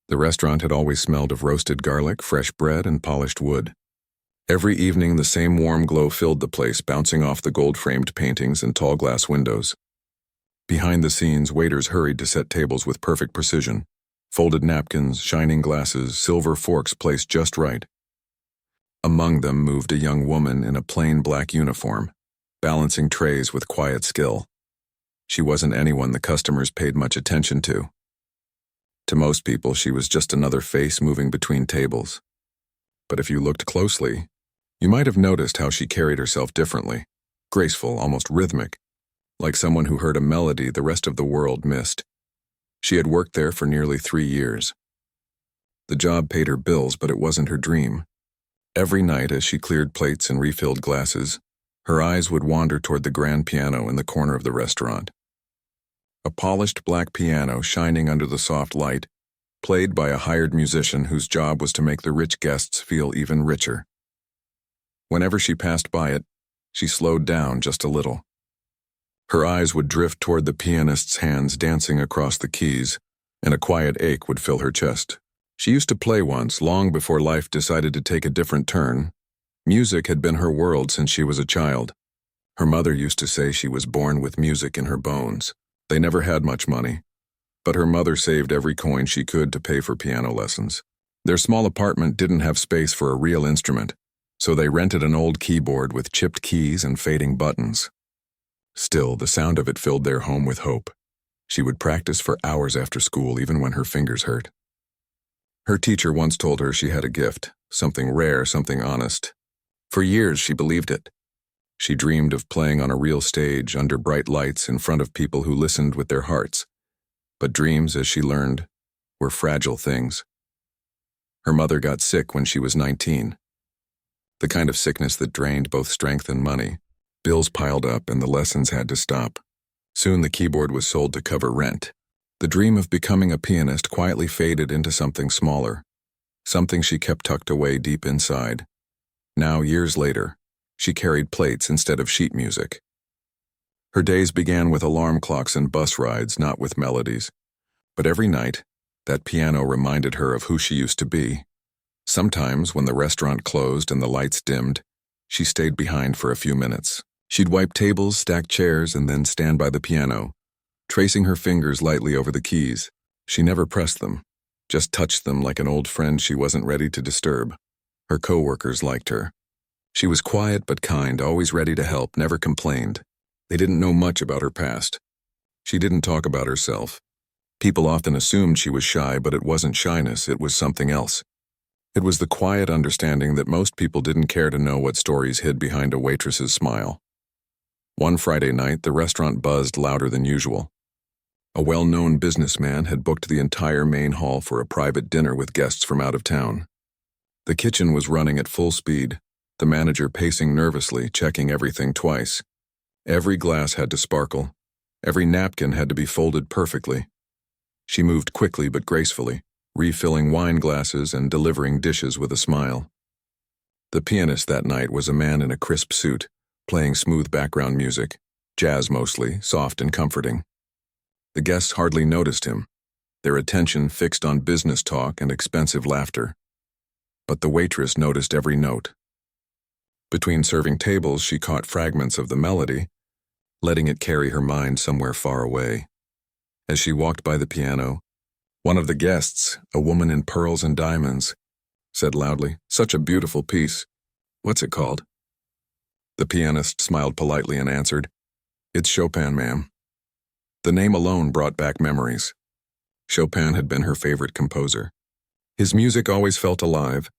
The restaurant had always smelled of roasted garlic, fresh bread, and polished wood. Every evening, the same warm glow filled the place, bouncing off the gold-framed paintings and tall glass windows. Behind the scenes, waiters hurried to set tables with perfect precision. Folded napkins, shining glasses, silver forks placed just right. Among them moved a young woman in a plain black uniform, balancing trays with quiet skill. She wasn't anyone the customers paid much attention to. To most people, she was just another face moving between tables. But if you looked closely, you might have noticed how she carried herself differently, graceful, almost rhythmic, like someone who heard a melody the rest of the world missed. She had worked there for nearly 3 years. The job paid her bills, but it wasn't her dream. Every night, as she cleared plates and refilled glasses, her eyes would wander toward the grand piano in the corner of the restaurant. A polished black piano shining under the soft light, played by a hired musician whose job was to make the rich guests feel even richer. Whenever she passed by it, she slowed down just a little. Her eyes would drift toward the pianist's hands dancing across the keys, and a quiet ache would fill her chest. She used to play once, long before life decided to take a different turn. Music had been her world since she was a child. Her mother used to say she was born with music in her bones. They never had much money, but her mother saved every coin she could to pay for piano lessons. Their small apartment didn't have space for a real instrument, so they rented an old keyboard with chipped keys and fading buttons. Still, the sound of it filled their home with hope. She would practice for hours after school, even when her fingers hurt. Her teacher once told her she had a gift, something rare, something honest. For years, she believed it. She dreamed of playing on a real stage under bright lights in front of people who listened with their hearts. But dreams, as she learned, were fragile things. Her mother got sick when she was 19. The kind of sickness that drained both strength and money. Bills piled up and the lessons had to stop. Soon the keyboard was sold to cover rent. The dream of becoming a pianist quietly faded into something smaller, something she kept tucked away deep inside. Now, years later, she carried plates instead of sheet music. Her days began with alarm clocks and bus rides, not with melodies. But every night, that piano reminded her of who she used to be. Sometimes, when the restaurant closed and the lights dimmed, she stayed behind for a few minutes. She'd wipe tables, stack chairs, and then stand by the piano, tracing her fingers lightly over the keys. She never pressed them, just touched them like an old friend she wasn't ready to disturb. Her coworkers liked her. She was quiet but kind, always ready to help, never complained. They didn't know much about her past. She didn't talk about herself. People often assumed she was shy, but it wasn't shyness, it was something else. It was the quiet understanding that most people didn't care to know what stories hid behind a waitress's smile. One Friday night, the restaurant buzzed louder than usual. A well-known businessman had booked the entire main hall for a private dinner with guests from out of town. The kitchen was running at full speed, the manager pacing nervously, checking everything twice. Every glass had to sparkle. Every napkin had to be folded perfectly. She moved quickly but gracefully, refilling wine glasses and delivering dishes with a smile. The pianist that night was a man in a crisp suit, playing smooth background music, jazz mostly, soft and comforting. The guests hardly noticed him, their attention fixed on business talk and expensive laughter. But the waitress noticed every note. Between serving tables, she caught fragments of the melody, letting it carry her mind somewhere far away. As she walked by the piano, one of the guests, a woman in pearls and diamonds, said loudly, "Such a beautiful piece. What's it called?" The pianist smiled politely and answered, "It's Chopin, ma'am." The name alone brought back memories. Chopin had been her favorite composer. His music always felt alive,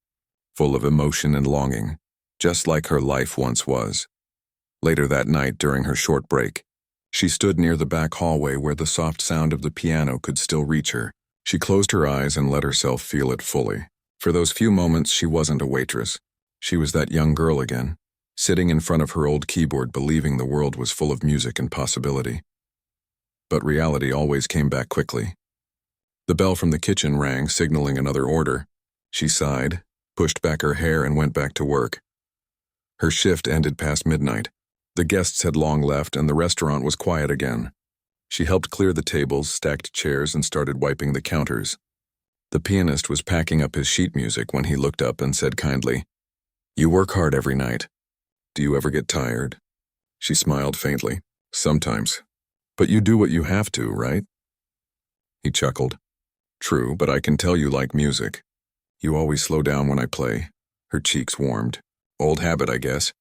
full of emotion and longing, just like her life once was. Later that night, during her short break, she stood near the back hallway where the soft sound of the piano could still reach her. She closed her eyes and let herself feel it fully. For those few moments, she wasn't a waitress. She was that young girl again, sitting in front of her old keyboard believing the world was full of music and possibility. But reality always came back quickly. The bell from the kitchen rang, signaling another order. She sighed, pushed back her hair, and went back to work. Her shift ended past midnight. The guests had long left, and the restaurant was quiet again. She helped clear the tables, stacked chairs, and started wiping the counters. The pianist was packing up his sheet music when he looked up and said kindly, "You work hard every night. Do you ever get tired?" She smiled faintly. "Sometimes. But you do what you have to, right?" He chuckled. "True, but I can tell you like music. You always slow down when I play." Her cheeks warmed. "Old habit, I guess.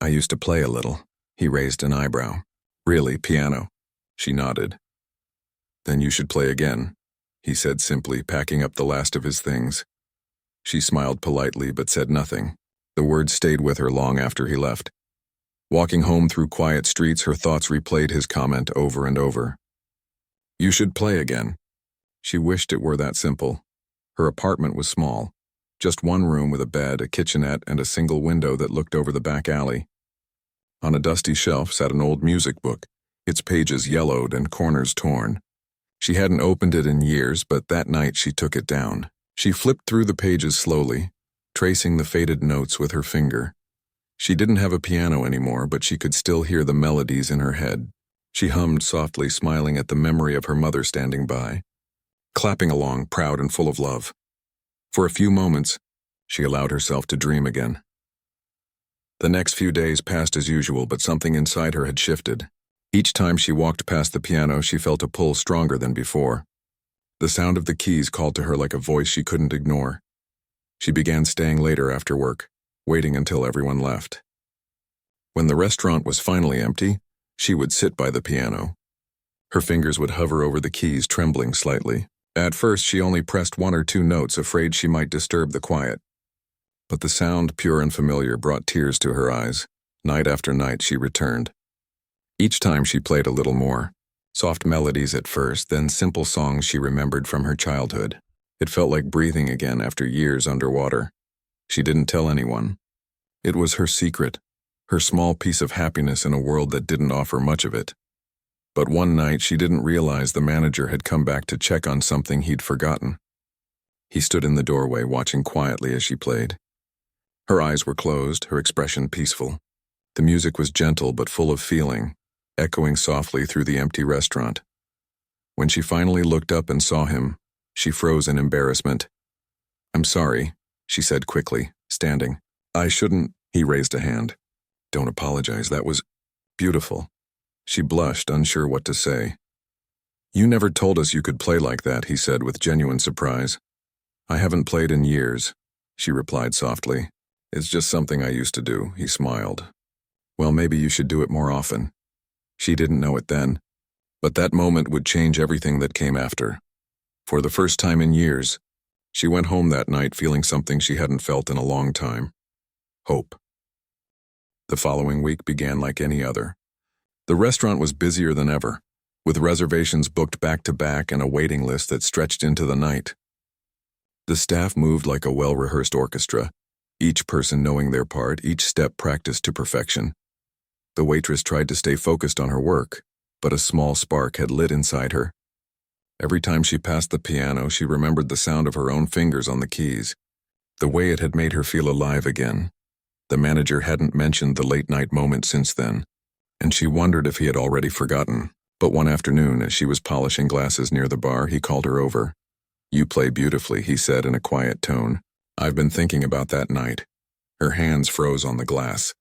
I used to play a little." He raised an eyebrow. "Really, piano?" She nodded. "Then you should play again," he said simply, packing up the last of his things. She smiled politely but said nothing. The words stayed with her long after he left. Walking home through quiet streets, her thoughts replayed his comment over and over. "You should play again." She wished it were that simple. Her apartment was small. Just one room with a bed, a kitchenette, and a single window that looked over the back alley. On a dusty shelf sat an old music book, its pages yellowed and corners torn. She hadn't opened it in years, but that night she took it down. She flipped through the pages slowly, tracing the faded notes with her finger. She didn't have a piano anymore, but she could still hear the melodies in her head. She hummed softly, smiling at the memory of her mother standing by, clapping along, proud and full of love. For a few moments, she allowed herself to dream again. The next few days passed as usual, but something inside her had shifted. Each time she walked past the piano, she felt a pull stronger than before. The sound of the keys called to her like a voice she couldn't ignore. She began staying later after work, waiting until everyone left. When the restaurant was finally empty, she would sit by the piano. Her fingers would hover over the keys, trembling slightly. At first, she only pressed one or two notes, afraid she might disturb the quiet. But the sound, pure and familiar, brought tears to her eyes. Night after night, she returned. Each time she played a little more. Soft melodies at first, then simple songs she remembered from her childhood. It felt like breathing again after years underwater. She didn't tell anyone. It was her secret, her small piece of happiness in a world that didn't offer much of it. But one night she didn't realize the manager had come back to check on something he'd forgotten. He stood in the doorway, watching quietly as she played. Her eyes were closed, her expression peaceful. The music was gentle but full of feeling, echoing softly through the empty restaurant. When she finally looked up and saw him, she froze in embarrassment. "I'm sorry," she said quickly, standing. "I shouldn't." He raised a hand. "Don't apologize, that was beautiful." She blushed, unsure what to say. "You never told us you could play like that," he said with genuine surprise. "I haven't played in years," she replied softly. "It's just something I used to do," he smiled. "Well, maybe you should do it more often." She didn't know it then, but that moment would change everything that came after. For the first time in years, she went home that night feeling something she hadn't felt in a long time. Hope. The following week began like any other. The restaurant was busier than ever, with reservations booked back to back and a waiting list that stretched into the night. The staff moved like a well-rehearsed orchestra, each person knowing their part, each step practiced to perfection. The waitress tried to stay focused on her work, but a small spark had lit inside her. Every time she passed the piano, she remembered the sound of her own fingers on the keys, the way it had made her feel alive again. The manager hadn't mentioned the late-night moment since then, and she wondered if he had already forgotten. But one afternoon, as she was polishing glasses near the bar, he called her over. "You play beautifully," he said in a quiet tone. "I've been thinking about that night." Her hands froze on the glass.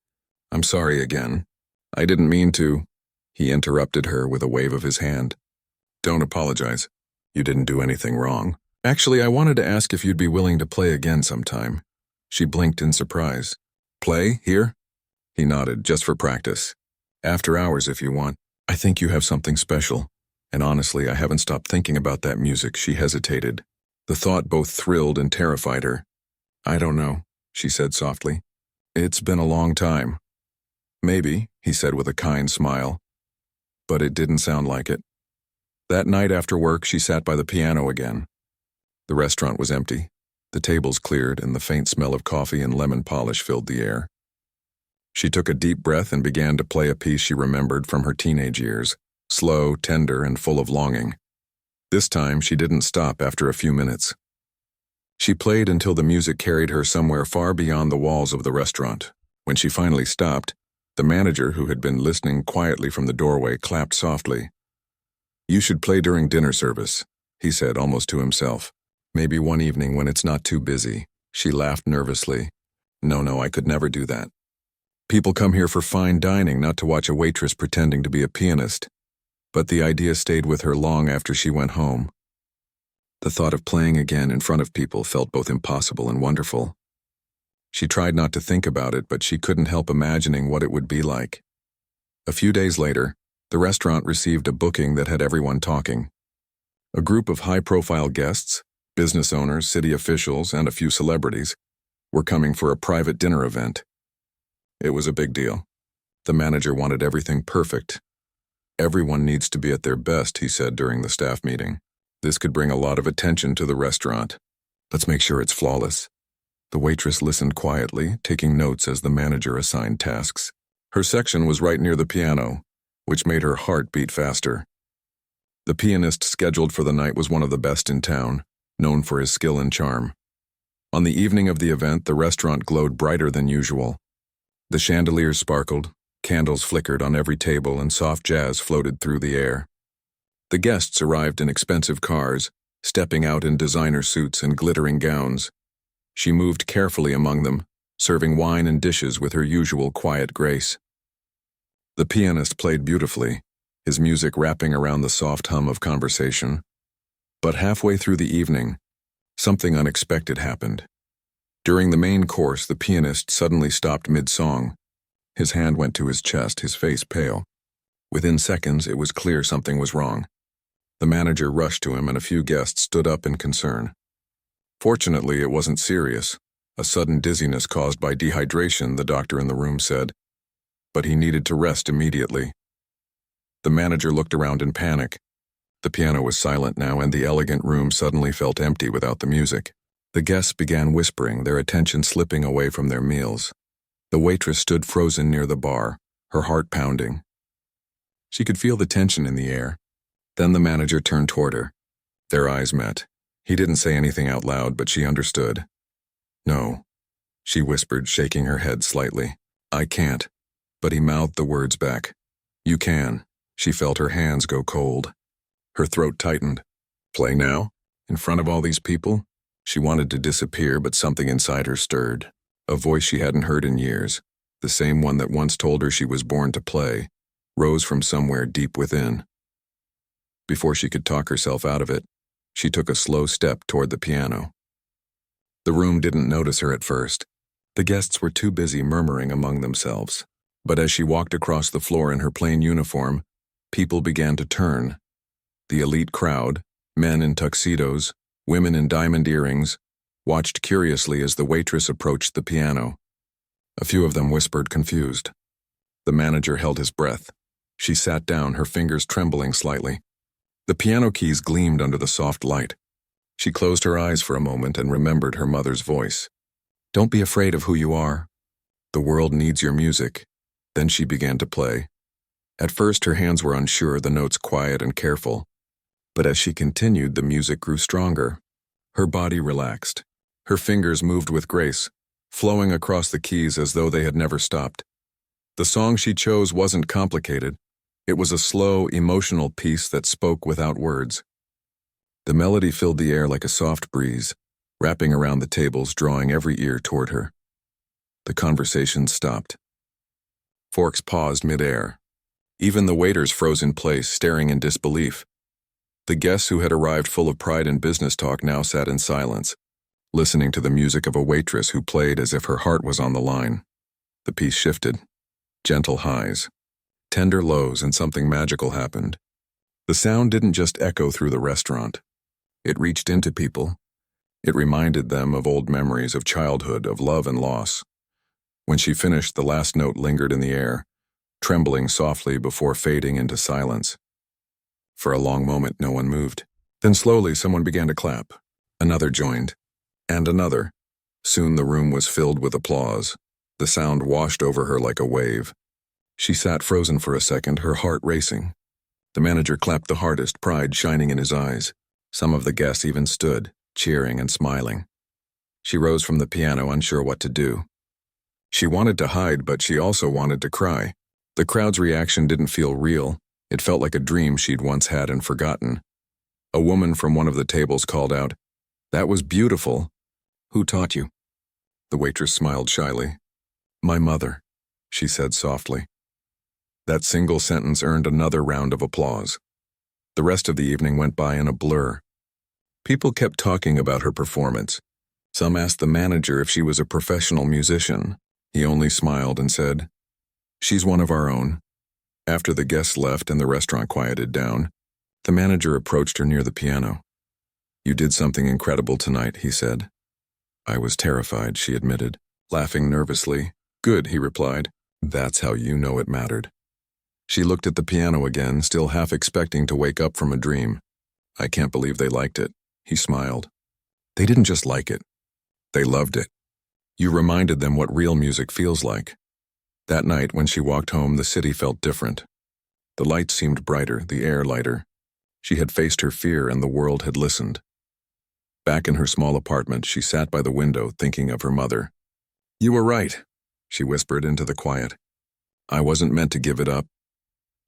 "I'm sorry again. I didn't mean to." He interrupted her with a wave of his hand. "Don't apologize. You didn't do anything wrong. Actually, I wanted to ask if you'd be willing to play again sometime." She blinked in surprise. "Play? Here?" He nodded. "Just for practice. After hours if you want. I think you have something special. And honestly, I haven't stopped thinking about that music." She hesitated. The thought both thrilled and terrified her. "I don't know," she said softly. "It's been a long time." "Maybe," he said with a kind smile. But it didn't sound like it. That night after work, she sat by the piano again. The restaurant was empty. The tables cleared, and the faint smell of coffee and lemon polish filled the air. She took a deep breath and began to play a piece she remembered from her teenage years, slow, tender, and full of longing. This time, she didn't stop after a few minutes. She played until the music carried her somewhere far beyond the walls of the restaurant. When she finally stopped, the manager, who had been listening quietly from the doorway, clapped softly. "You should play during dinner service," he said almost to himself. Maybe one evening when it's not too busy. She laughed nervously. No, I could never do that. People come here for fine dining, not to watch a waitress pretending to be a pianist. But the idea stayed with her long after she went home. The thought of playing again in front of people felt both impossible and wonderful. She tried not to think about it, but she couldn't help imagining what it would be like. A few days later, the restaurant received a booking that had everyone talking. A group of high-profile guests, business owners, city officials, and a few celebrities, were coming for a private dinner event. It was a big deal. The manager wanted everything perfect. Everyone needs to be at their best, he said during the staff meeting. This could bring a lot of attention to the restaurant. Let's make sure it's flawless. The waitress listened quietly, taking notes as the manager assigned tasks. Her section was right near the piano, which made her heart beat faster. The pianist scheduled for the night was one of the best in town, known for his skill and charm. On the evening of the event, the restaurant glowed brighter than usual. The chandeliers sparkled, candles flickered on every table, and soft jazz floated through the air. The guests arrived in expensive cars, stepping out in designer suits and glittering gowns. She moved carefully among them, serving wine and dishes with her usual quiet grace. The pianist played beautifully, his music wrapping around the soft hum of conversation. But halfway through the evening, something unexpected happened. During the main course, the pianist suddenly stopped mid-song. His hand went to his chest, his face pale. Within seconds, it was clear something was wrong. The manager rushed to him and a few guests stood up in concern. Fortunately, it wasn't serious. A sudden dizziness caused by dehydration, the doctor in the room said. But he needed to rest immediately. The manager looked around in panic. The piano was silent now, and the elegant room suddenly felt empty without the music. The guests began whispering, their attention slipping away from their meals. The waitress stood frozen near the bar, her heart pounding. She could feel the tension in the air. Then the manager turned toward her. Their eyes met. He didn't say anything out loud, but she understood. No, she whispered, shaking her head slightly. I can't. But he mouthed the words back. You can. She felt her hands go cold. Her throat tightened. Play now? In front of all these people? She wanted to disappear, but something inside her stirred. A voice she hadn't heard in years, the same one that once told her she was born to play, rose from somewhere deep within. Before she could talk herself out of it, she took a slow step toward the piano. The room didn't notice her at first. The guests were too busy murmuring among themselves. But as she walked across the floor in her plain uniform, people began to turn. The elite crowd, men in tuxedos, women in diamond earrings, watched curiously as the waitress approached the piano. A few of them whispered, confused. The manager held his breath. She sat down, her fingers trembling slightly. The piano keys gleamed under the soft light. She closed her eyes for a moment and remembered her mother's voice. Don't be afraid of who you are. The world needs your music. Then she began to play. At first her hands were unsure, the notes quiet and careful. But as she continued, the music grew stronger. Her body relaxed. Her fingers moved with grace, flowing across the keys as though they had never stopped. The song she chose wasn't complicated. It was a slow, emotional piece that spoke without words. The melody filled the air like a soft breeze, wrapping around the tables, drawing every ear toward her. The conversation stopped. Forks paused mid-air. Even the waiters froze in place, staring in disbelief. The guests who had arrived full of pride and business talk now sat in silence, listening to the music of a waitress who played as if her heart was on the line. The piece shifted. Gentle highs, tender lows, and something magical happened. The sound didn't just echo through the restaurant. It reached into people. It reminded them of old memories of childhood, of love and loss. When she finished, the last note lingered in the air, trembling softly before fading into silence. For a long moment, no one moved. Then slowly, someone began to clap. Another joined. And another. Soon the room was filled with applause. The sound washed over her like a wave. She sat frozen for a second, her heart racing. The manager clapped the hardest, pride shining in his eyes. Some of the guests even stood, cheering and smiling. She rose from the piano, unsure what to do. She wanted to hide, but she also wanted to cry. The crowd's reaction didn't feel real. It felt like a dream she'd once had and forgotten. A woman from one of the tables called out, That was beautiful. Who taught you? The waitress smiled shyly. My mother, she said softly. That single sentence earned another round of applause. The rest of the evening went by in a blur. People kept talking about her performance. Some asked the manager if she was a professional musician. He only smiled and said, She's one of our own. After the guests left and the restaurant quieted down, the manager approached her near the piano. You did something incredible tonight, he said. I was terrified, she admitted, laughing nervously. Good, he replied. That's how you know it mattered. She looked at the piano again, still half expecting to wake up from a dream. I can't believe they liked it, he smiled. They didn't just like it. They loved it. You reminded them what real music feels like. That night, when she walked home, the city felt different. The lights seemed brighter, the air lighter. She had faced her fear and the world had listened. Back in her small apartment, she sat by the window thinking of her mother. You were right, she whispered into the quiet. I wasn't meant to give it up.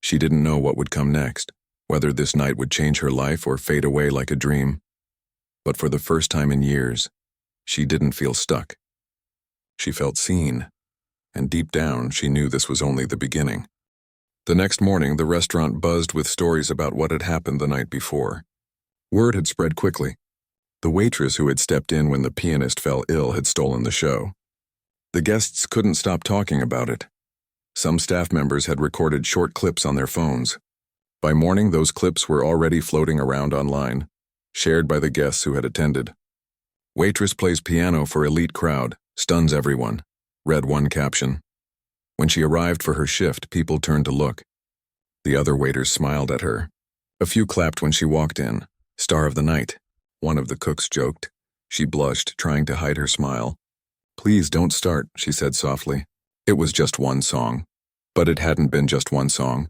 She didn't know what would come next, whether this night would change her life or fade away like a dream. But for the first time in years, she didn't feel stuck. She felt seen, and deep down she knew this was only the beginning. The next morning, the restaurant buzzed with stories about what had happened the night before. Word had spread quickly. The waitress who had stepped in when the pianist fell ill had stolen the show. The guests couldn't stop talking about it. Some staff members had recorded short clips on their phones. By morning, those clips were already floating around online, shared by the guests who had attended. Waitress plays piano for elite crowd, stuns everyone, read one caption. When she arrived for her shift, people turned to look. The other waiters smiled at her. A few clapped when she walked in. Star of the night, one of the cooks joked. She blushed, trying to hide her smile. Please don't start, she said softly. It was just one song. But it hadn't been just one song.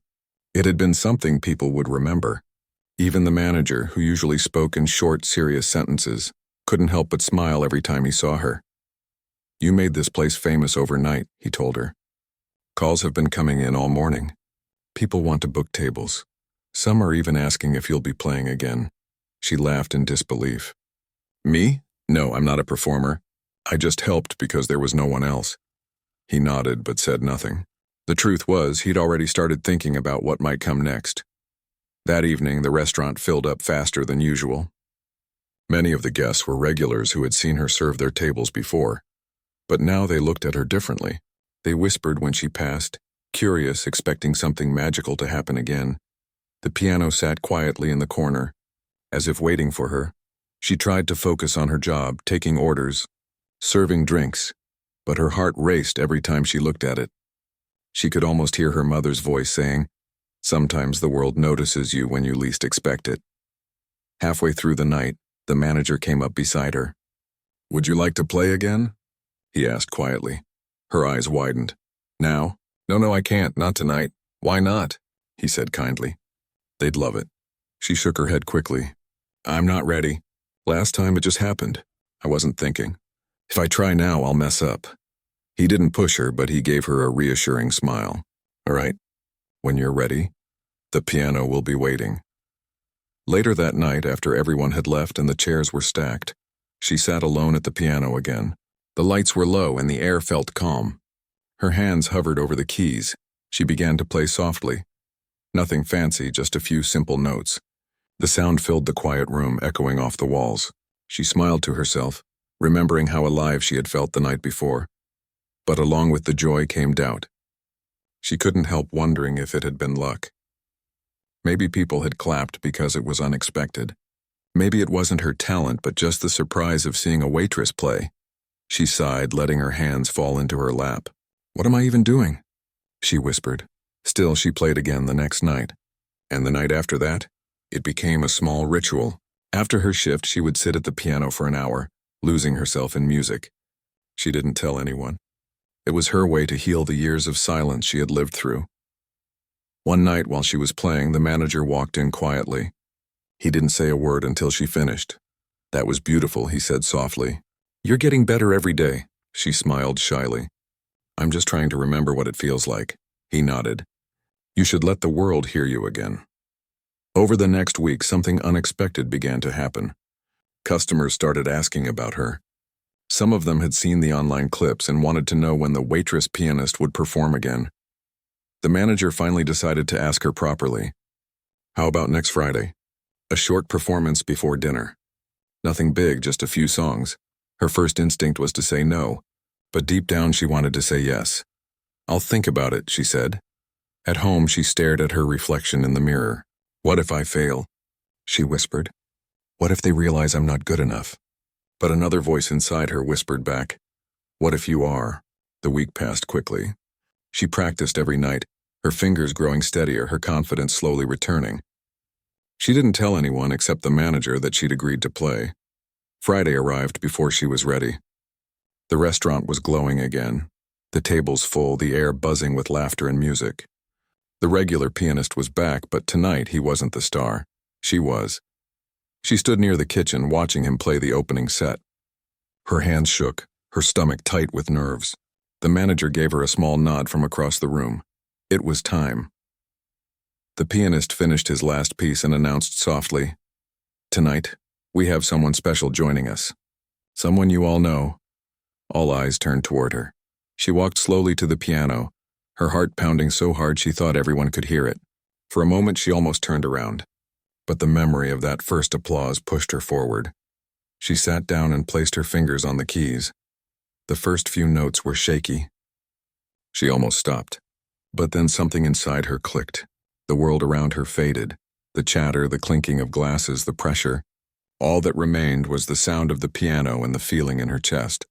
It had been something people would remember. Even the manager, who usually spoke in short, serious sentences, couldn't help but smile every time he saw her. You made this place famous overnight, he told her. Calls have been coming in all morning. People want to book tables. Some are even asking if you'll be playing again. She laughed in disbelief. Me? No, I'm not a performer. I just helped because there was no one else. He nodded but said nothing. The truth was, he'd already started thinking about what might come next. That evening, the restaurant filled up faster than usual. Many of the guests were regulars who had seen her serve their tables before. But now they looked at her differently. They whispered when she passed, curious, expecting something magical to happen again. The piano sat quietly in the corner, as if waiting for her. She tried to focus on her job, taking orders, serving drinks, but her heart raced every time she looked at it. She could almost hear her mother's voice saying, Sometimes the world notices you when you least expect it. Halfway through the night, the manager came up beside her. Would you like to play again? He asked quietly. Her eyes widened. Now? No, I can't, not tonight. Why not? He said kindly. They'd love it. She shook her head quickly. I'm not ready. Last time it just happened. I wasn't thinking. If I try now, I'll mess up. He didn't push her, but he gave her a reassuring smile. All right. When you're ready, the piano will be waiting. Later that night, after everyone had left and the chairs were stacked, she sat alone at the piano again. The lights were low and the air felt calm. Her hands hovered over the keys. She began to play softly. Nothing fancy, just a few simple notes. The sound filled the quiet room, echoing off the walls. She smiled to herself, remembering how alive she had felt the night before. But along with the joy came doubt. She couldn't help wondering if it had been luck. Maybe people had clapped because it was unexpected. Maybe it wasn't her talent, but just the surprise of seeing a waitress play. She sighed, letting her hands fall into her lap. What am I even doing? She whispered. Still, she played again the next night. And the night after that, it became a small ritual. After her shift, she would sit at the piano for an hour, losing herself in music. She didn't tell anyone. It was her way to heal the years of silence she had lived through. One night while she was playing, the manager walked in quietly. He didn't say a word until she finished. That was beautiful, he said softly. You're getting better every day, she smiled shyly. I'm just trying to remember what it feels like. He nodded. You should let the world hear you again. Over the next week, something unexpected began to happen. Customers started asking about her. Some of them had seen the online clips and wanted to know when the Waitress pianist would perform again. The manager finally decided to ask her properly. How about next Friday? A short performance before dinner. Nothing big, just a few songs. Her first instinct was to say no, but deep down she wanted to say yes. I'll think about it, she said. At home, she stared at her reflection in the mirror. What if I fail? She whispered. What if they realize I'm not good enough? But another voice inside her whispered back, what if you are? The week passed quickly. She practiced every night, her fingers growing steadier, her confidence slowly returning. She didn't tell anyone except the manager that she'd agreed to play. Friday arrived before she was ready. The restaurant was glowing again, the tables full, the air buzzing with laughter and music. The regular pianist was back, but tonight he wasn't the star. She was. She stood near the kitchen, watching him play the opening set. Her hands shook, her stomach tight with nerves. The manager gave her a small nod from across the room. It was time. The pianist finished his last piece and announced softly, tonight, we have someone special joining us. Someone you all know. All eyes turned toward her. She walked slowly to the piano, her heart pounding so hard she thought everyone could hear it. For a moment she almost turned around. But the memory of that first applause pushed her forward. She sat down and placed her fingers on the keys. The first few notes were shaky. She almost stopped. But then something inside her clicked. The world around her faded. The chatter, the clinking of glasses, the pressure. All that remained was the sound of the piano and the feeling in her chest.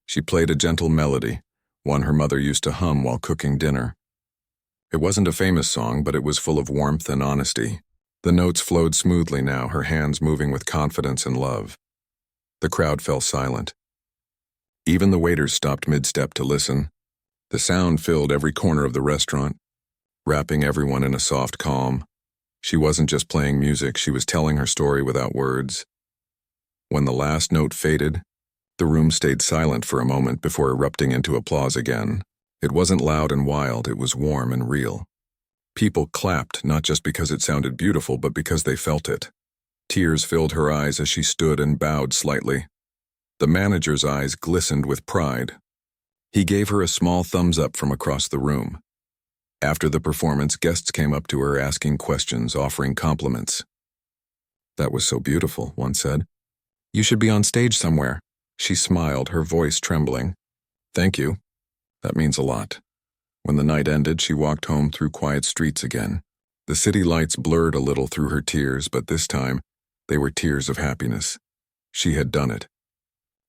She played a gentle melody, one her mother used to hum while cooking dinner. It wasn't a famous song, but it was full of warmth and honesty. The notes flowed smoothly now, her hands moving with confidence and love. The crowd fell silent. Even the waiters stopped mid-step to listen. The sound filled every corner of the restaurant, wrapping everyone in a soft calm. She wasn't just playing music, she was telling her story without words. When the last note faded, the room stayed silent for a moment before erupting into applause again. It wasn't loud and wild, it was warm and real. People clapped, not just because it sounded beautiful, but because they felt it. Tears filled her eyes as she stood and bowed slightly. The manager's eyes glistened with pride. He gave her a small thumbs up from across the room. After the performance, guests came up to her asking questions, offering compliments. That was so beautiful, one said. You should be on stage somewhere. She smiled, her voice trembling. Thank you. That means a lot. When the night ended, she walked home through quiet streets again. The city lights blurred a little through her tears, but this time, they were tears of happiness. She had done it.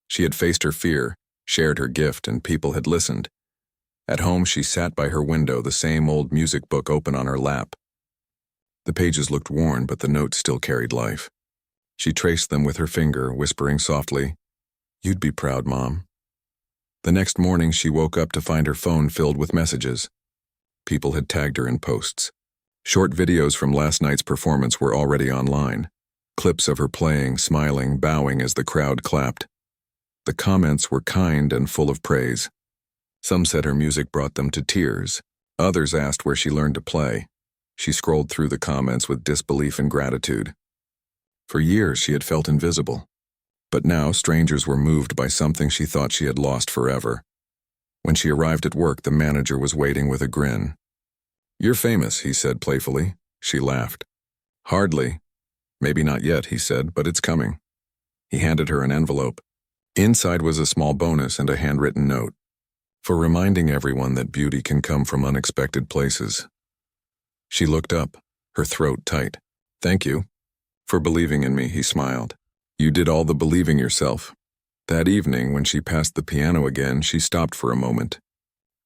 She had faced her fear, shared her gift, and people had listened. At home, she sat by her window, the same old music book open on her lap. The pages looked worn, but the notes still carried life. She traced them with her finger, whispering softly, You'd be proud, Mom. The next morning, she woke up to find her phone filled with messages. People had tagged her in posts. Short videos from last night's performance were already online. Clips of her playing, smiling, bowing as the crowd clapped. The comments were kind and full of praise. Some said her music brought them to tears. Others asked where she learned to play. She scrolled through the comments with disbelief and gratitude. For years, she had felt invisible. But now, strangers were moved by something she thought she had lost forever. When she arrived at work, the manager was waiting with a grin. You're famous, he said playfully. She laughed. Hardly. Maybe not yet, he said, but it's coming. He handed her an envelope. Inside was a small bonus and a handwritten note. For reminding everyone that beauty can come from unexpected places. She looked up, her throat tight. Thank you. For believing in me, he smiled. You did all the believing yourself. That evening, when she passed the piano again, she stopped for a moment.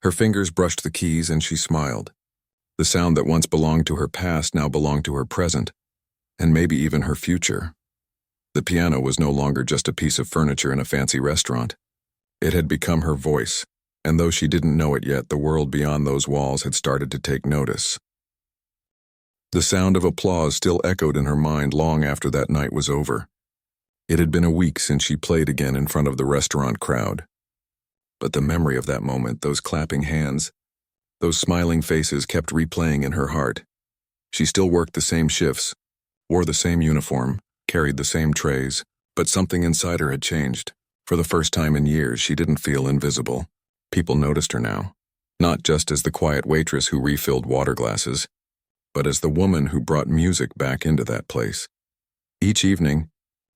Her fingers brushed the keys and she smiled. The sound that once belonged to her past now belonged to her present, and maybe even her future. The piano was no longer just a piece of furniture in a fancy restaurant. It had become her voice, and though she didn't know it yet, the world beyond those walls had started to take notice. The sound of applause still echoed in her mind long after that night was over. It had been a week since she played again in front of the restaurant crowd. But the memory of that moment, those clapping hands, those smiling faces kept replaying in her heart. She still worked the same shifts, wore the same uniform, carried the same trays, But something inside her had changed. For the first time in years, she didn't feel invisible. People noticed her now, not just as the quiet waitress who refilled water glasses, but as the woman who brought music back into that place. Each evening,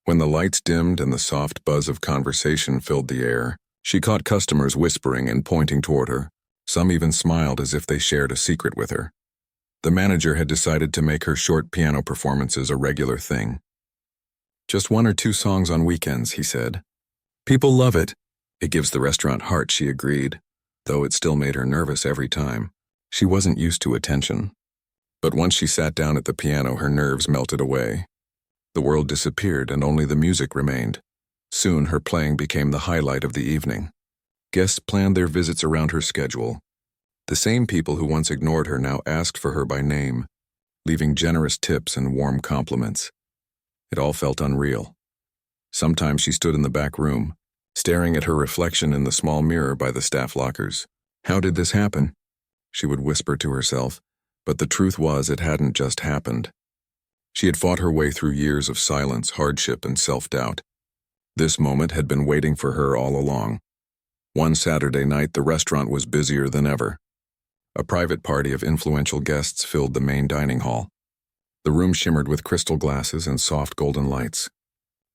when the lights dimmed and the soft buzz of conversation filled the air, she caught customers whispering and pointing toward her. Some even smiled as if they shared a secret with her. The manager had decided to make her short piano performances a regular thing. "Just 1 or 2 songs on weekends," he said. "People love it. It gives the restaurant heart," she agreed, though it still made her nervous every time. She wasn't used to attention. But once she sat down at the piano, her nerves melted away. The world disappeared and only the music remained. Soon her playing became the highlight of the evening. Guests planned their visits around her schedule. The same people who once ignored her now asked for her by name, leaving generous tips and warm compliments. It all felt unreal. Sometimes she stood in the back room, staring at her reflection in the small mirror by the staff lockers. "How did this happen?" she would whisper to herself, but the truth was it hadn't just happened. She had fought her way through years of silence, hardship, and self-doubt. This moment had been waiting for her all along. One Saturday night, the restaurant was busier than ever. A private party of influential guests filled the main dining hall. The room shimmered with crystal glasses and soft golden lights.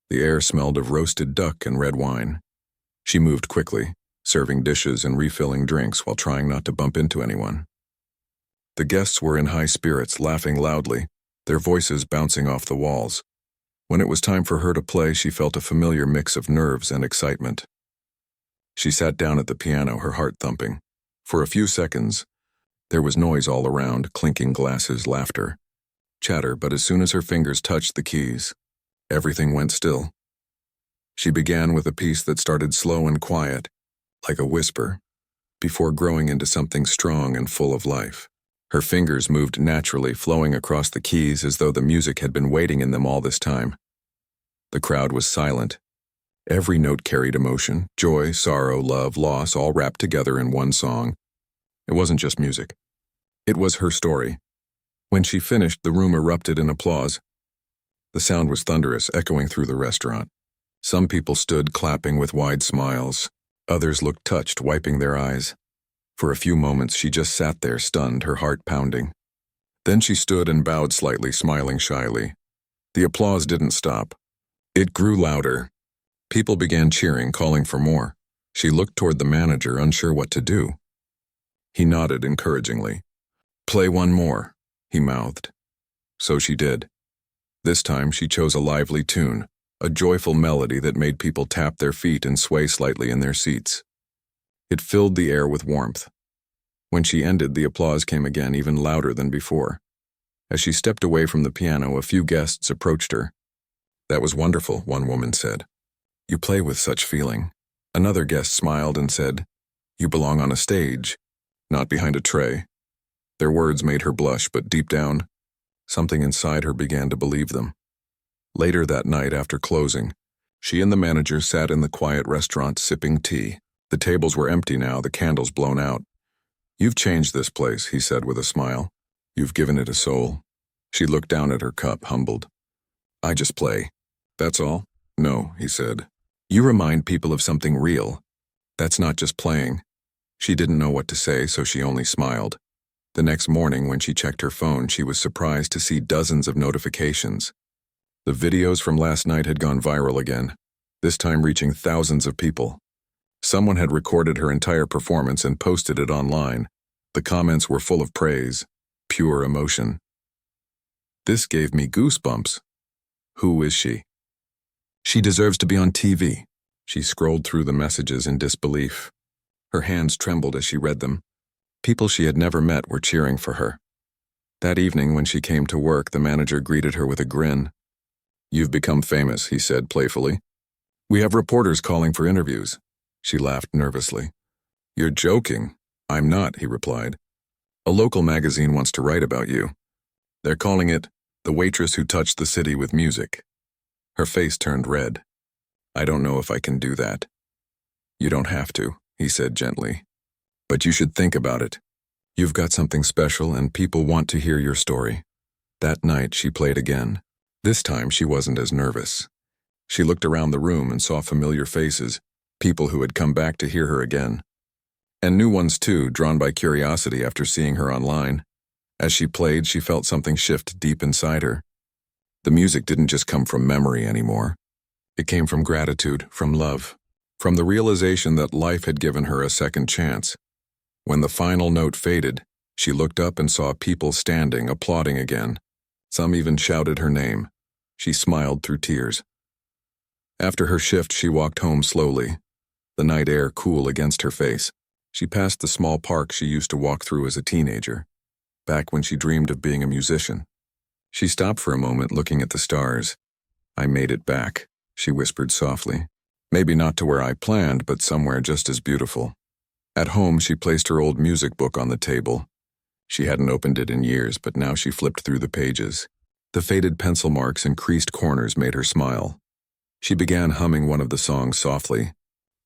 The air smelled of roasted duck and red wine. She moved quickly, serving dishes and refilling drinks while trying not to bump into anyone. The guests were in high spirits, laughing loudly, their voices bouncing off the walls. When it was time for her to play, she felt a familiar mix of nerves and excitement. She sat down at the piano, her heart thumping. For a few seconds, there was noise all around, clinking glasses, laughter, chatter, but as soon as her fingers touched the keys, everything went still. She began with a piece that started slow and quiet, like a whisper, before growing into something strong and full of life. Her fingers moved naturally, flowing across the keys as though the music had been waiting in them all this time. The crowd was silent. Every note carried emotion, joy, sorrow, love, loss, all wrapped together in one song. It wasn't just music. It was her story. When she finished, the room erupted in applause. The sound was thunderous, echoing through the restaurant. Some people stood clapping with wide smiles. Others looked touched, wiping their eyes. For a few moments, she just sat there, stunned, her heart pounding. Then she stood and bowed slightly, smiling shyly. The applause didn't stop. It grew louder. People began cheering, calling for more. She looked toward the manager, unsure what to do. He nodded encouragingly. "Play one more," he mouthed. So she did. This time she chose a lively tune, a joyful melody that made people tap their feet and sway slightly in their seats. It filled the air with warmth. When she ended, the applause came again, even louder than before. As she stepped away from the piano, a few guests approached her. "That was wonderful," one woman said. "You play with such feeling." Another guest smiled and said, "You belong on a stage, not behind a tray." Their words made her blush, but deep down, something inside her began to believe them. Later that night, after closing, she and the manager sat in the quiet restaurant sipping tea. The tables were empty now, the candles blown out. "You've changed this place," he said with a smile. "You've given it a soul." She looked down at her cup, humbled. "I just play. That's all?" "No," he said. "You remind people of something real. That's not just playing." She didn't know what to say, so she only smiled. The next morning, when she checked her phone, she was surprised to see dozens of notifications. The videos from last night had gone viral again, this time reaching thousands of people. Someone had recorded her entire performance and posted it online. The comments were full of praise, pure emotion. "This gave me goosebumps. Who is she? She deserves to be on TV." She scrolled through the messages in disbelief. Her hands trembled as she read them. People she had never met were cheering for her. That evening, when she came to work, the manager greeted her with a grin. "You've become famous," he said playfully. "We have reporters calling for interviews." She laughed nervously. "You're joking." "I'm not," he replied. "A local magazine wants to write about you. They're calling it The Waitress Who Touched the City with Music." Her face turned red. "I don't know if I can do that." "You don't have to," he said gently. "But you should think about it. You've got something special and people want to hear your story." That night she played again. This time she wasn't as nervous. She looked around the room and saw familiar faces, people who had come back to hear her again. And new ones too, drawn by curiosity after seeing her online. As she played, she felt something shift deep inside her. The music didn't just come from memory anymore. It came from gratitude, from love, from the realization that life had given her a second chance. When the final note faded, she looked up and saw people standing, applauding again. Some even shouted her name. She smiled through tears. After her shift, she walked home slowly, the night air cool against her face. She passed the small park she used to walk through as a teenager, back when she dreamed of being a musician. She stopped for a moment, looking at the stars. "I made it back," she whispered softly. "Maybe not to where I planned, but somewhere just as beautiful." At home, she placed her old music book on the table. She hadn't opened it in years, but now she flipped through the pages. The faded pencil marks and creased corners made her smile. She began humming one of the songs softly,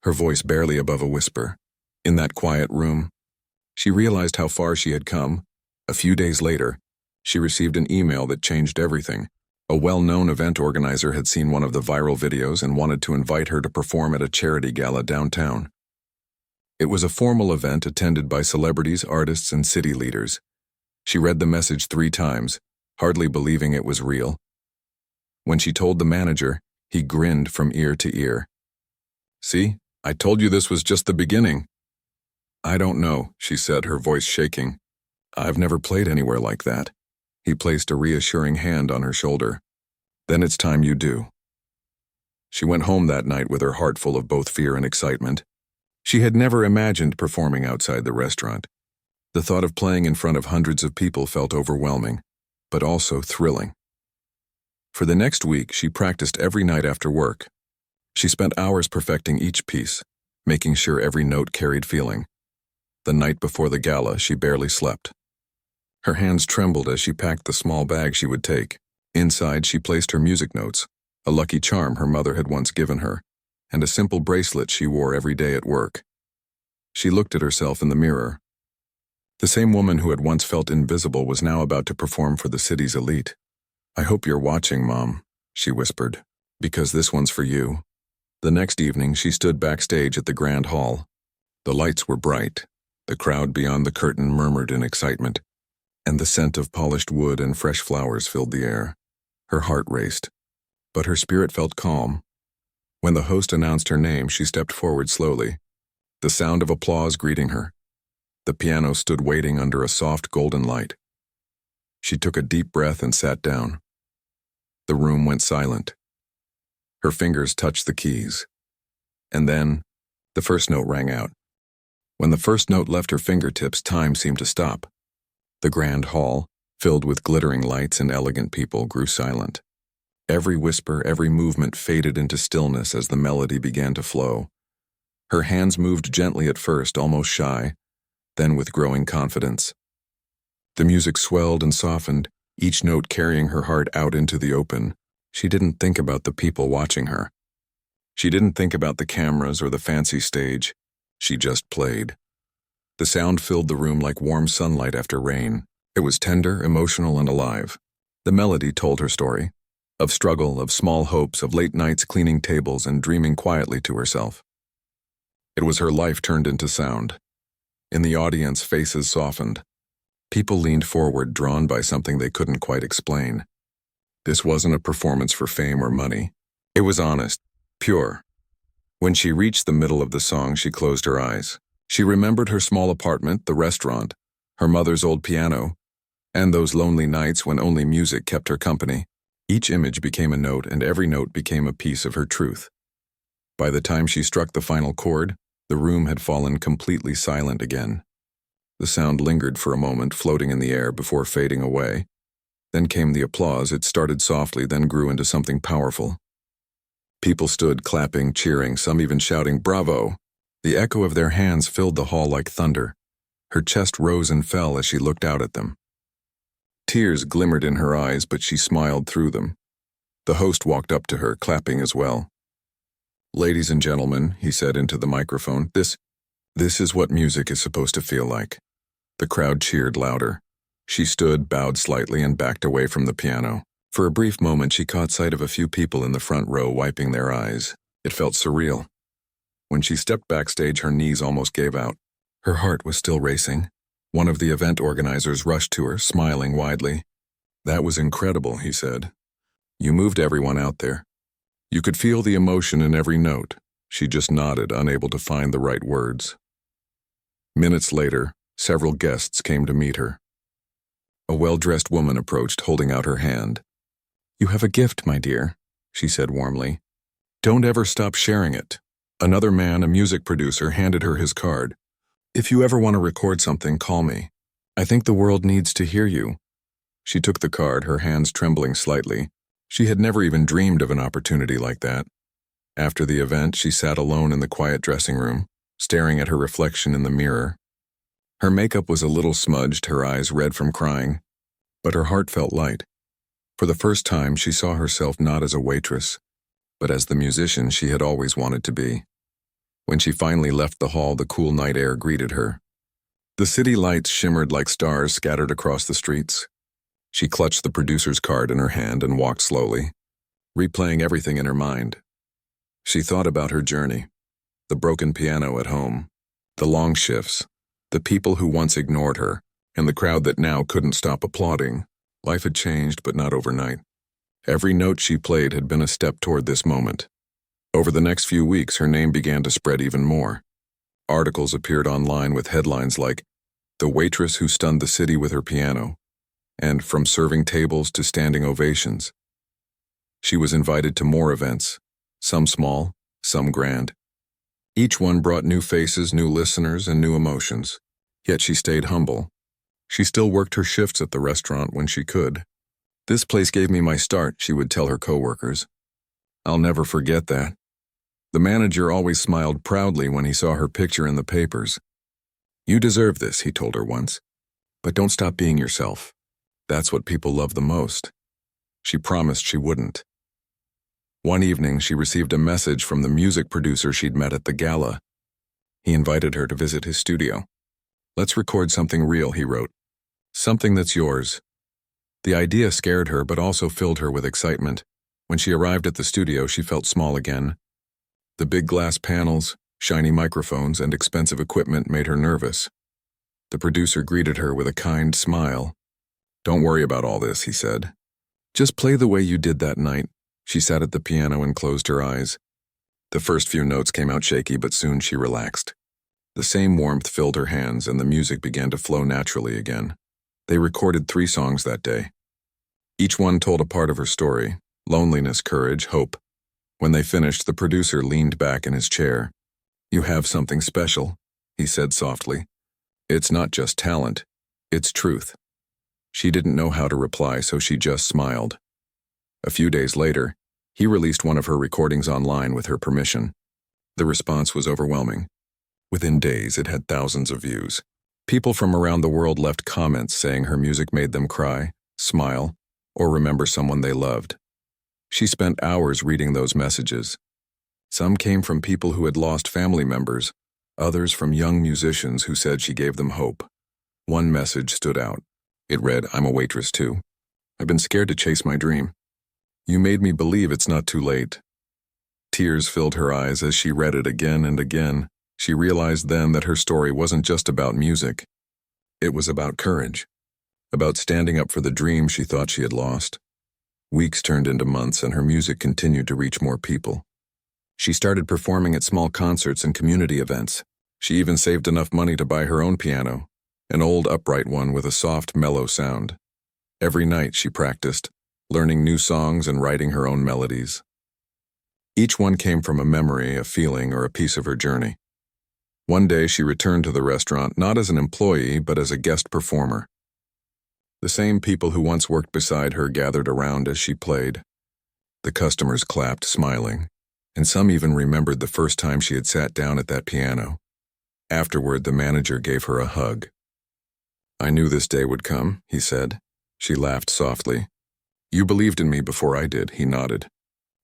her voice barely above a whisper. In that quiet room, she realized how far she had come. A few days later, she received an email that changed everything. A well-known event organizer had seen one of the viral videos and wanted to invite her to perform at a charity gala downtown. It was a formal event attended by celebrities, artists, and city leaders. She read the message 3 times, hardly believing it was real. When she told the manager, he grinned from ear to ear. "See, I told you this was just the beginning." "I don't know," she said, her voice shaking. "I've never played anywhere like that." He placed a reassuring hand on her shoulder. "Then it's time you do." She went home that night with her heart full of both fear and excitement. She had never imagined performing outside the restaurant. The thought of playing in front of hundreds of people felt overwhelming, but also thrilling. For the next week, she practiced every night after work. She spent hours perfecting each piece, making sure every note carried feeling. The night before the gala, she barely slept. Her hands trembled as she packed the small bag she would take. Inside, she placed her music notes, a lucky charm her mother had once given her, and a simple bracelet she wore every day at work. She looked at herself in the mirror. The same woman who had once felt invisible was now about to perform for the city's elite. "I hope you're watching, Mom," she whispered, "because this one's for you." The next evening, she stood backstage at the Grand Hall. The lights were bright. The crowd beyond the curtain murmured in excitement, and the scent of polished wood and fresh flowers filled the air. Her heart raced, but her spirit felt calm. When the host announced her name, she stepped forward slowly, the sound of applause greeting her. The piano stood waiting under a soft golden light. She took a deep breath and sat down. The room went silent. Her fingers touched the keys. And then, the first note rang out. When the first note left her fingertips, time seemed to stop. The grand hall, filled with glittering lights and elegant people, grew silent. Every whisper, every movement faded into stillness as the melody began to flow. Her hands moved gently at first, almost shy, then with growing confidence. The music swelled and softened, each note carrying her heart out into the open. She didn't think about the people watching her. She didn't think about the cameras or the fancy stage. She just played. The sound filled the room like warm sunlight after rain. It was tender, emotional, and alive. The melody told her story, of struggle, of small hopes, of late nights cleaning tables and dreaming quietly to herself. It was her life turned into sound. In the audience, faces softened. People leaned forward, drawn by something they couldn't quite explain. This wasn't a performance for fame or money. It was honest, pure. When she reached the middle of the song, she closed her eyes. She remembered her small apartment, the restaurant, her mother's old piano, and those lonely nights when only music kept her company. Each image became a note, and every note became a piece of her truth. By the time she struck the final chord, the room had fallen completely silent again. The sound lingered for a moment, floating in the air before fading away. Then came the applause. It started softly, then grew into something powerful. People stood clapping, cheering, some even shouting, "Bravo!" The echo of their hands filled the hall like thunder. Her chest rose and fell as she looked out at them. Tears glimmered in her eyes, but she smiled through them. The host walked up to her, clapping as well. "Ladies and gentlemen," he said into the microphone, this is what music is supposed to feel like." The crowd cheered louder. She stood, bowed slightly, and backed away from the piano. For a brief moment, she caught sight of a few people in the front row wiping their eyes. It felt surreal. When she stepped backstage, her knees almost gave out. Her heart was still racing. One of the event organizers rushed to her, smiling widely. "That was incredible," he said. "You moved everyone out there." You could feel the emotion in every note. She just nodded, unable to find the right words. Minutes later, several guests came to meet her. A well-dressed woman approached, holding out her hand. "You have a gift, my dear," she said warmly. "Don't ever stop sharing it." Another man, a music producer, handed her his card. "If you ever want to record something, call me. I think the world needs to hear you." She took the card, her hands trembling slightly. She had never even dreamed of an opportunity like that. After the event, she sat alone in the quiet dressing room, staring at her reflection in the mirror. Her makeup was a little smudged, her eyes red from crying, but her heart felt light. For the first time, she saw herself not as a waitress, but as the musician she had always wanted to be. When she finally left the hall, the cool night air greeted her. The city lights shimmered like stars scattered across the streets. She clutched the producer's card in her hand and walked slowly, replaying everything in her mind. She thought about her journey, the broken piano at home, the long shifts, the people who once ignored her, and the crowd that now couldn't stop applauding. Life had changed, but not overnight. Every note she played had been a step toward this moment. Over the next few weeks, her name began to spread even more. Articles appeared online with headlines like, "The Waitress Who Stunned the City with Her Piano," and "From Serving Tables to Standing Ovations." She was invited to more events, some small, some grand. Each one brought new faces, new listeners, and new emotions. Yet she stayed humble. She still worked her shifts at the restaurant when she could. "This place gave me my start," she would tell her coworkers. "I'll never forget that." The manager always smiled proudly when he saw her picture in the papers. "You deserve this," he told her once. "But don't stop being yourself. That's what people love the most." She promised she wouldn't. One evening, she received a message from the music producer she'd met at the gala. He invited her to visit his studio. "Let's record something real," he wrote. "Something that's yours." The idea scared her, but also filled her with excitement. When she arrived at the studio, she felt small again. The big glass panels, shiny microphones, and expensive equipment made her nervous. The producer greeted her with a kind smile. "Don't worry about all this," he said. "Just play the way you did that night." She sat at the piano and closed her eyes. The first few notes came out shaky, but soon she relaxed. The same warmth filled her hands, and the music began to flow naturally again. They recorded 3 songs that day. Each one told a part of her story: loneliness, courage, hope. When they finished, the producer leaned back in his chair. "You have something special," he said softly. "It's not just talent, it's truth." She didn't know how to reply, so she just smiled. A few days later, he released one of her recordings online with her permission. The response was overwhelming. Within days, it had thousands of views. People from around the world left comments saying her music made them cry, smile, or remember someone they loved. She spent hours reading those messages. Some came from people who had lost family members, others from young musicians who said she gave them hope. One message stood out. It read, "I'm a waitress too. I've been scared to chase my dream. You made me believe it's not too late." Tears filled her eyes as she read it again and again. She realized then that her story wasn't just about music. It was about courage, about standing up for the dream she thought she had lost. Weeks turned into months, and her music continued to reach more people. She started performing at small concerts and community events. She even saved enough money to buy her own piano, an old upright one with a soft, mellow sound. Every night she practiced, learning new songs and writing her own melodies. Each one came from a memory, a feeling, or a piece of her journey. One day she returned to the restaurant not as an employee, but as a guest performer. The same people who once worked beside her gathered around as she played. The customers clapped, smiling, and some even remembered the first time she had sat down at that piano. Afterward, the manager gave her a hug. "I knew this day would come," he said. She laughed softly. "You believed in me before I did," he nodded.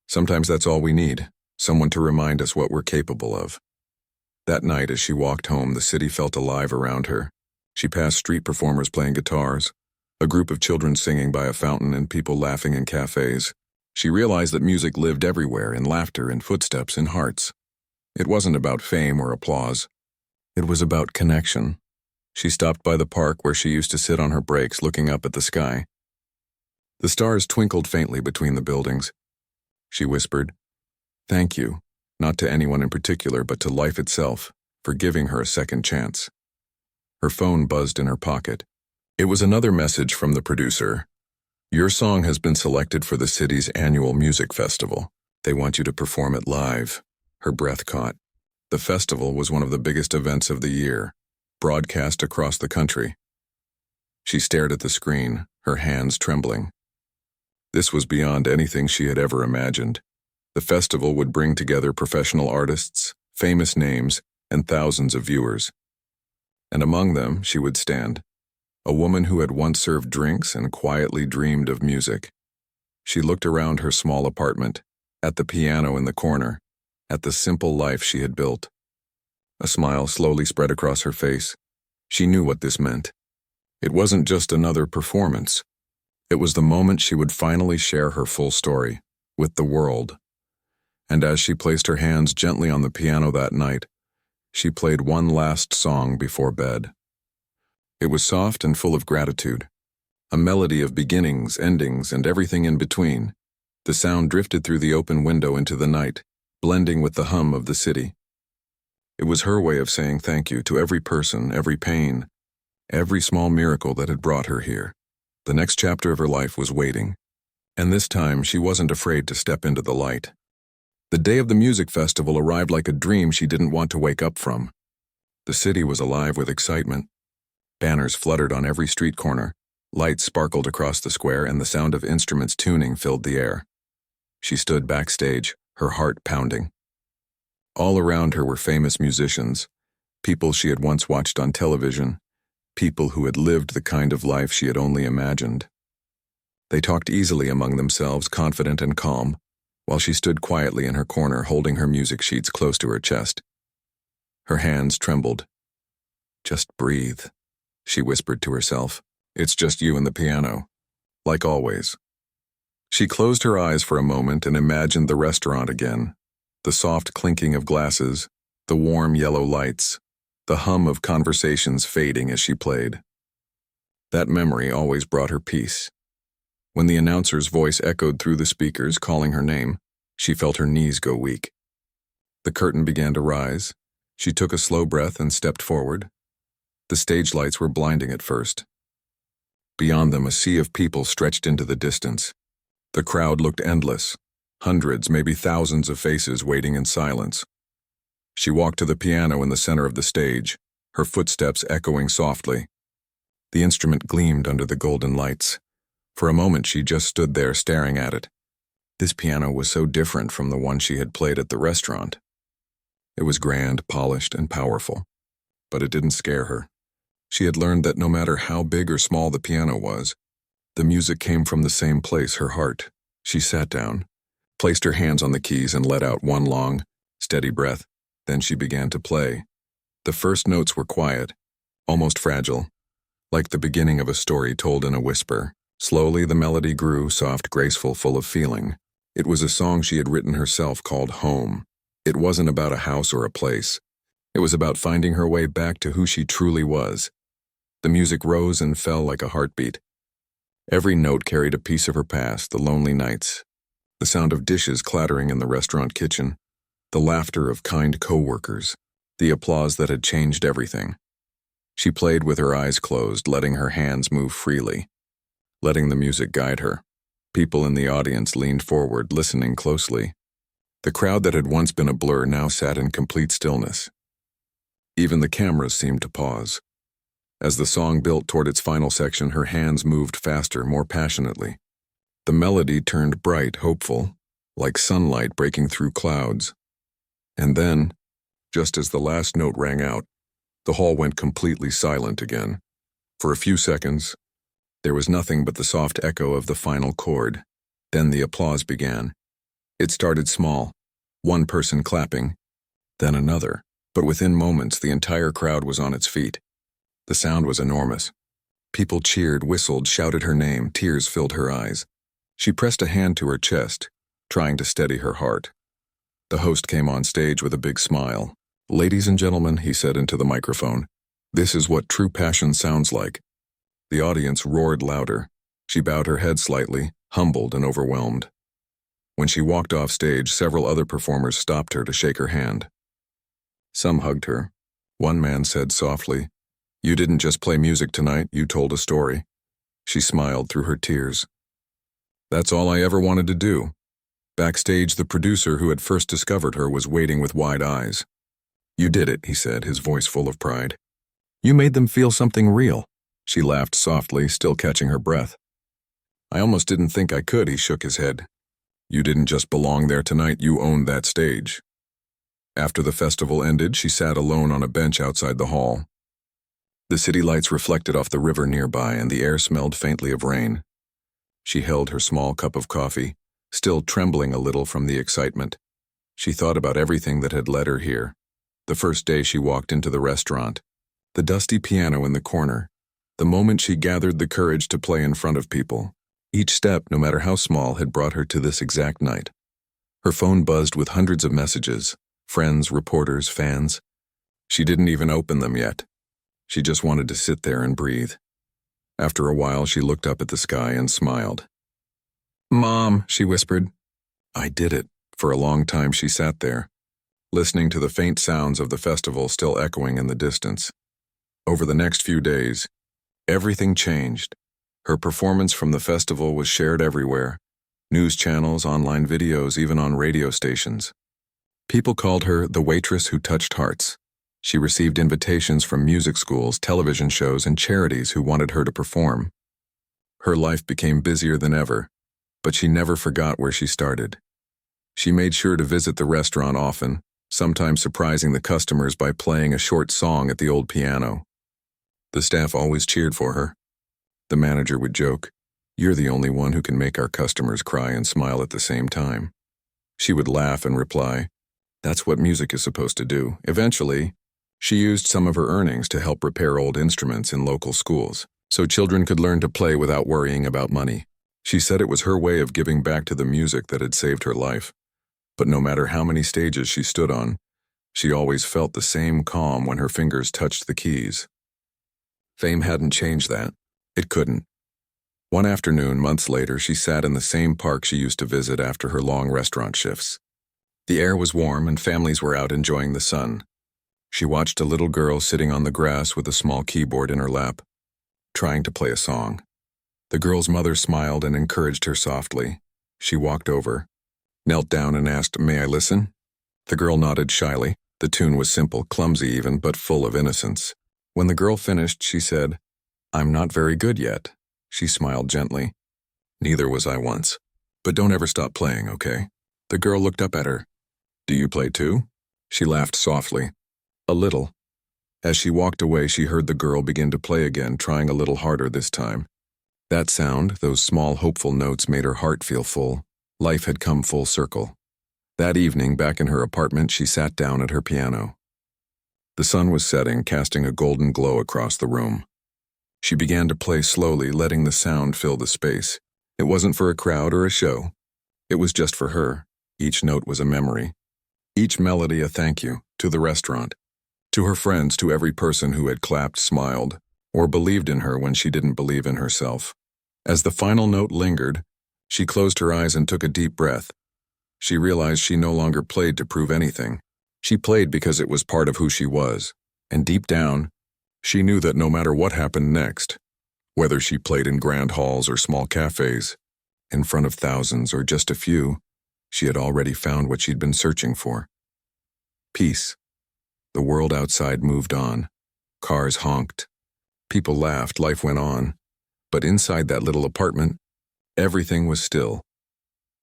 "Sometimes that's all we need, someone to remind us what we're capable of." That night, as she walked home, the city felt alive around her. She passed street performers playing guitars, A group of children singing by a fountain and people laughing in cafes. She realized that music lived everywhere, in laughter, in footsteps, in hearts. It wasn't about fame or applause. It was about connection. She stopped by the park where she used to sit on her breaks looking up at the sky. The stars twinkled faintly between the buildings. She whispered, "Thank you," not to anyone in particular, but to life itself, for giving her a second chance. Her phone buzzed in her pocket. It was another message from the producer. "Your song has been selected for the city's annual music festival. They want you to perform it live." Her breath caught. The festival was one of the biggest events of the year, broadcast across the country. She stared at the screen, her hands trembling. This was beyond anything she had ever imagined. The festival would bring together professional artists, famous names, and thousands of viewers. And among them, she would stand, a woman who had once served drinks and quietly dreamed of music. She looked around her small apartment, at the piano in the corner, at the simple life she had built. A smile slowly spread across her face. She knew what this meant. It wasn't just another performance. It was the moment she would finally share her full story with the world. And as she placed her hands gently on the piano that night, she played one last song before bed. It was soft and full of gratitude, a melody of beginnings, endings, and everything in between. The sound drifted through the open window into the night, blending with the hum of the city. It was her way of saying thank you to every person, every pain, every small miracle that had brought her here. The next chapter of her life was waiting, and this time she wasn't afraid to step into the light. The day of the music festival arrived like a dream she didn't want to wake up from. The city was alive with excitement. Banners fluttered on every street corner, lights sparkled across the square, and the sound of instruments tuning filled the air. She stood backstage, her heart pounding. All around her were famous musicians, people she had once watched on television, people who had lived the kind of life she had only imagined. They talked easily among themselves, confident and calm, while she stood quietly in her corner holding her music sheets close to her chest. Her hands trembled. "Just breathe," she whispered to herself. "It's just you and the piano, like always." She closed her eyes for a moment and imagined the restaurant again, the soft clinking of glasses, the warm yellow lights, the hum of conversations fading as she played. That memory always brought her peace. When the announcer's voice echoed through the speakers calling her name, she felt her knees go weak. The curtain began to rise. She took a slow breath and stepped forward. The stage lights were blinding at first. Beyond them, a sea of people stretched into the distance. The crowd looked endless, hundreds, maybe thousands of faces waiting in silence. She walked to the piano in the center of the stage, her footsteps echoing softly. The instrument gleamed under the golden lights. For a moment she just stood there staring at it. This piano was so different from the one she had played at the restaurant. It was grand, polished, and powerful. But it didn't scare her. She had learned that no matter how big or small the piano was, the music came from the same place, her heart. She sat down, placed her hands on the keys, and let out one long, steady breath. Then she began to play. The first notes were quiet, almost fragile, like the beginning of a story told in a whisper. Slowly the melody grew, soft, graceful, full of feeling. It was a song she had written herself called Home. It wasn't about a house or a place. It was about finding her way back to who she truly was. The music rose and fell like a heartbeat. Every note carried a piece of her past, the lonely nights, the sound of dishes clattering in the restaurant kitchen, the laughter of kind co-workers, the applause that had changed everything. She played with her eyes closed, letting her hands move freely, letting the music guide her. People in the audience leaned forward, listening closely. The crowd that had once been a blur now sat in complete stillness. Even the cameras seemed to pause. As the song built toward its final section, her hands moved faster, more passionately. The melody turned bright, hopeful, like sunlight breaking through clouds. And then, just as the last note rang out, the hall went completely silent again. For a few seconds, there was nothing but the soft echo of the final chord. Then the applause began. It started small, one person clapping, then another, but within moments the entire crowd was on its feet. The sound was enormous. People cheered, whistled, shouted her name, tears filled her eyes. She pressed a hand to her chest, trying to steady her heart. The host came on stage with a big smile. "Ladies and gentlemen," he said into the microphone, "this is what true passion sounds like." The audience roared louder. She bowed her head slightly, humbled and overwhelmed. When she walked off stage, several other performers stopped her to shake her hand. Some hugged her. One man said softly, "You didn't just play music tonight, you told a story." She smiled through her tears. "That's all I ever wanted to do." Backstage, the producer who had first discovered her was waiting with wide eyes. "You did it," he said, his voice full of pride. "You made them feel something real." She laughed softly, still catching her breath. "I almost didn't think I could," he shook his head. "You didn't just belong there tonight, you owned that stage." After the festival ended, she sat alone on a bench outside the hall. The city lights reflected off the river nearby, and the air smelled faintly of rain. She held her small cup of coffee, still trembling a little from the excitement. She thought about everything that had led her here. The first day she walked into the restaurant, the dusty piano in the corner, the moment she gathered the courage to play in front of people. Each step, no matter how small, had brought her to this exact night. Her phone buzzed with hundreds of messages, friends, reporters, fans. She didn't even open them yet. She just wanted to sit there and breathe. After a while, she looked up at the sky and smiled. "Mom," she whispered. "I did it." For a long time she sat there, listening to the faint sounds of the festival still echoing in the distance. Over the next few days, everything changed. Her performance from the festival was shared everywhere. News channels, online videos, even on radio stations. People called her the waitress who touched hearts. She received invitations from music schools, television shows, and charities who wanted her to perform. Her life became busier than ever, but she never forgot where she started. She made sure to visit the restaurant often, sometimes surprising the customers by playing a short song at the old piano. The staff always cheered for her. The manager would joke, "You're the only one who can make our customers cry and smile at the same time." She would laugh and reply, "That's what music is supposed to do." Eventually, she used some of her earnings to help repair old instruments in local schools, so children could learn to play without worrying about money. She said it was her way of giving back to the music that had saved her life. But no matter how many stages she stood on, she always felt the same calm when her fingers touched the keys. Fame hadn't changed that. It couldn't. One afternoon, months later, she sat in the same park she used to visit after her long restaurant shifts. The air was warm and families were out enjoying the sun. She watched a little girl sitting on the grass with a small keyboard in her lap, trying to play a song. The girl's mother smiled and encouraged her softly. She walked over, knelt down and asked, "May I listen?" The girl nodded shyly. The tune was simple, clumsy even, but full of innocence. When the girl finished, she said, "I'm not very good yet." She smiled gently. "Neither was I once. But don't ever stop playing, okay?" The girl looked up at her. "Do you play too?" She laughed softly. "A little." As she walked away, she heard the girl begin to play again, trying a little harder this time. That sound, those small hopeful notes, made her heart feel full. Life had come full circle. That evening, back in her apartment, she sat down at her piano. The sun was setting, casting a golden glow across the room. She began to play slowly, letting the sound fill the space. It wasn't for a crowd or a show. It was just for her. Each note was a memory. Each melody a thank you, to the restaurant, to her friends, to every person who had clapped, smiled, or believed in her when she didn't believe in herself. As the final note lingered, she closed her eyes and took a deep breath. She realized she no longer played to prove anything. She played because it was part of who she was, and deep down, she knew that no matter what happened next, whether she played in grand halls or small cafes, in front of thousands or just a few, she had already found what she'd been searching for. Peace. The world outside moved on. Cars honked. People laughed, life went on. But inside that little apartment, everything was still.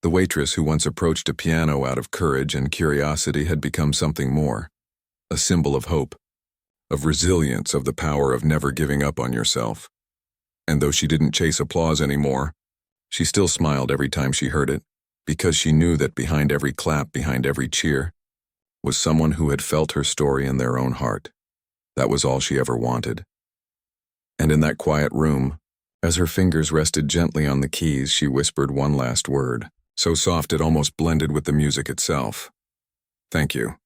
The waitress who once approached a piano out of courage and curiosity had become something more. A symbol of hope, of resilience, of the power of never giving up on yourself. And though she didn't chase applause anymore, she still smiled every time she heard it, because she knew that behind every clap, behind every cheer, was someone who had felt her story in their own heart. That was all she ever wanted. And in that quiet room, as her fingers rested gently on the keys, she whispered one last word, so soft it almost blended with the music itself. Thank you.